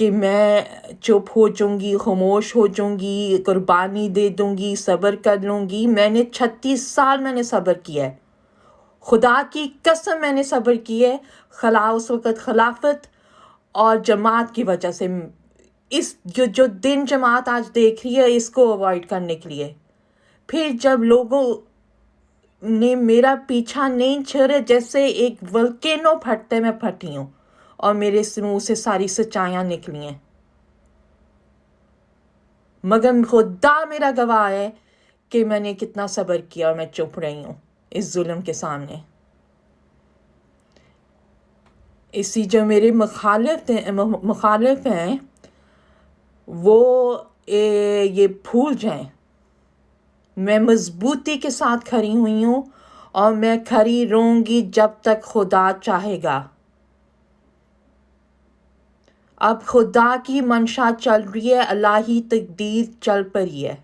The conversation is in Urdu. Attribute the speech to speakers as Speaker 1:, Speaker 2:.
Speaker 1: کہ میں چپ ہو جاؤں گی، خاموش ہو جاؤں گی، قربانی دے دوں گی، صبر کر لوں گی. میں نے 36 سال میں نے صبر کیا ہے، خدا کی قسم میں نے صبر کی ہے. اس وقت خلافت اور جماعت کی وجہ سے، اس جو دن جماعت آج دیکھ رہی ہے اس کو اوائڈ کرنے کے لیے. پھر جب لوگوں نے میرا پیچھا نہیں چھوڑا، جیسے ایک ولکینو پھٹتے میں پھٹی ہوں اور میرے منہ سے ساری سچائیاں نکلی ہیں. مگر خدا میرا گواہ ہے کہ میں نے کتنا صبر کیا اور میں چپ رہی ہوں اس ظلم کے سامنے. اسی جو میرے مخالف ہیں وہ یہ بھول جائیں. میں مضبوطی کے ساتھ کھڑی ہوئی ہوں اور میں کھڑی رہوں گی جب تک خدا چاہے گا. اب خدا کی منشا چل رہی ہے، الہی تقدیر چل پڑی ہے.